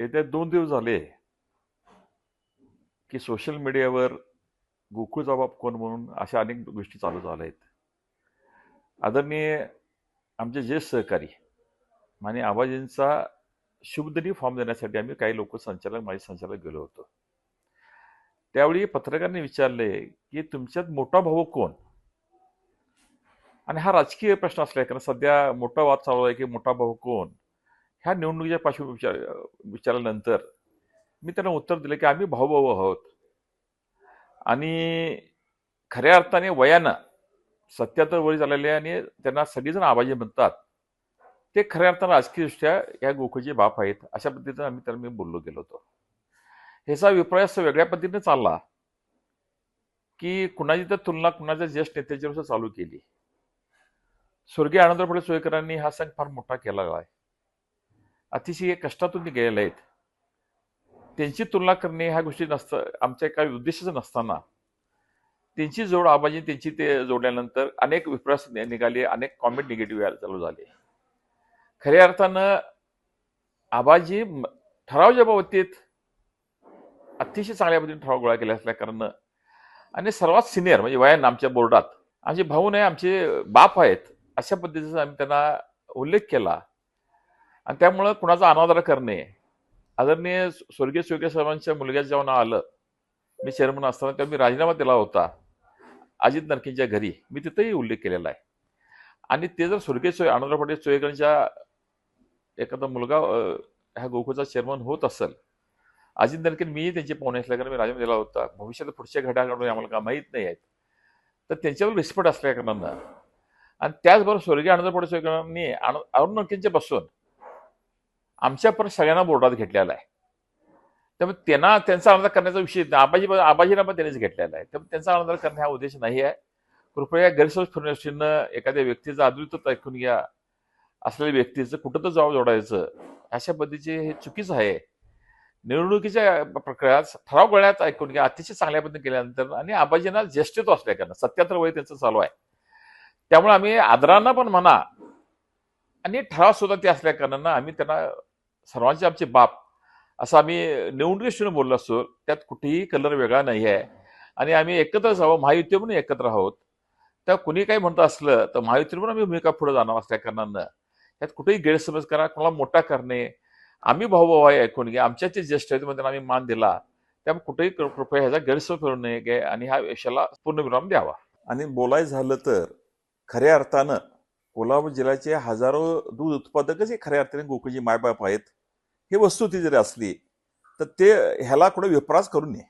येत्या 2 दिवस झाले की सोशल मीडियावर गोकुळचा बाप कोण म्हणून अशा अनेक गोष्टी चालू झाल्या आहेत. आदरणीय आमचे ज्येष्ठ सहकारी आणि आबाजींचा शुभदिनी फॉर्म देण्यासाठी आम्ही काही लोक माजी संचालक गेलो होतो. त्यावेळी पत्रकारांनी विचारले की तुमच्यात मोठा भाऊ कोण? आणि हा राजकीय प्रश्न असला कारण सध्या मोठा वाद चालू आहे की मोठा भाऊ कोण. ह्या निवडणुकीच्या विचारल्यानंतर मी त्यांना उत्तर दिलं की आम्ही भाऊ भाऊ आहोत आणि खऱ्या अर्थाने वयानं 77 वय झालेले आणि त्यांना सगळेजण आबाजी म्हणतात ते खऱ्या अर्थानं राजकीयदृष्ट्या या गोकुळचे बाप आहेत अशा पद्धतीनं मी बोललो गेलो होतो. ह्याचा विपर्यास वेगळ्या पद्धतीने चालला की कुणाची तर तुलना कुणाच्या ज्येष्ठ नेत्याच्यावर चालू केली. स्वर्गीय आनंदराव पाटील सोयकरांनी हा सण फार मोठा केला आहे. अतिशय कष्टातून ते गेलेले आहेत. त्यांची तुलना करणे ह्या गोष्टी आमच्या काही उद्देशच नसताना त्यांची जोड आबाजी त्यांची ते जोडल्यानंतर अनेक विपर्यास निघाले, अनेक कॉमेंट निगेटिव्ह यायला चालू झाले. खऱ्या अर्थानं आबाजी ठरावाच्या बाबतीत अतिशय चांगल्या पद्धतीने ठराव गोळा केला असल्या कारण आणि सर्वात सिनियर म्हणजे वयानं आमच्या बोर्डात आमचे भाऊ नाही आमचे बाप आहेत अशा पद्धतीचा आम्ही त्यांना उल्लेख केला. आणि त्यामुळं कुणाचा अनादर करणे, आदरणीय स्वर्गीय साहेबांच्या मुलग्याचं जेव्हा नाव आलं, मी चेअरमन असताना तेव्हा मी राजीनामा दिला होता अजित नरकेंच्या घरी, मी तिथेही उल्लेख केलेला आहे. आणि ते जर स्वर्गीय आनंदराव पाटील सोयकरांच्या एखादा मुलगा ह्या गोकुळचा चेअरमन होत असेल, अजित नरकेन मीही त्यांचे पाहुणे असल्याकारणे मी राजीनामा दिला होता. भविष्यात पुढच्या घडामोडी आम्हाला काय माहीत नाही आहेत, तर त्यांच्यावर रिस्पेक्ट असल्या कारणानं आणि त्याचबरोबर स्वर्गीय आनंदराव पाटील सोयकरांनी अरुण नरकेंच्या पासून आमच्या परत सगळ्यांना बोर्डात घेतलेला आहे. त्यामुळे त्यांचा आनंद करण्याचा विषय आबाजीला पण त्यांनीच घेतलेला आहे. त्यामुळे त्यांचा आनंद करणे हा उद्देश नाही आहे. कृपया गैरसमज फिरण्याशीनं एखाद्या व्यक्तीचं अद्वित्व ऐकून घ्या, असलेल्या व्यक्तीचं कुठं तर जबाब जोडायचं अशा पद्धतीचे हे चुकीचं आहे. निवडणुकीच्या प्रक्रियात ठराव गळ्यात ऐकून घ्या, अतिशय चांगल्या पद्धतीने केल्यानंतर आणि आबाजींना ज्येष्ठत्व असल्या कारण 77 वय त्यांचं चालू आहे. त्यामुळे आम्ही आदरानं पण म्हणा आणि ठराव सुद्धा ते असल्या कारणानं आम्ही त्यांना सर्वांचे आमचे बाप असं आम्ही निवडणुकीशी बोललो असतो. त्यात कुठेही कलर वेगळा नाही आहे आणि आम्ही एकत्र जावं, महायुती म्हणून एकत्र आहोत. त्या कुणी काही म्हणतं असलं तर महायुतीवर आम्ही भूमिका पुढे जाणार असल्या कारणानं त्यात कुठेही गैरसमज करा, कोणाला मोठा करणे, आम्ही भाऊ आहे ऐकून घ्या, आमच्या जे ज्येष्ठ आहेत त्यांना आम्ही मान दिला. त्यामुळे कुठेही कृपया ह्याचा गैरसमज करू नये आणि ह्या विषयाला पूर्णविराम द्यावा. आणि बोलायचं झालं तर खऱ्या अर्थानं कोल्हापूर जिल्ह्याचे हजारो दूध उत्पादकच हे खऱ्या अर्थाने गोकुळची मायबाप आहेत. हे वस्तुस्थिती जरी असली तर ते ह्याला कुठे विपरास करू नये.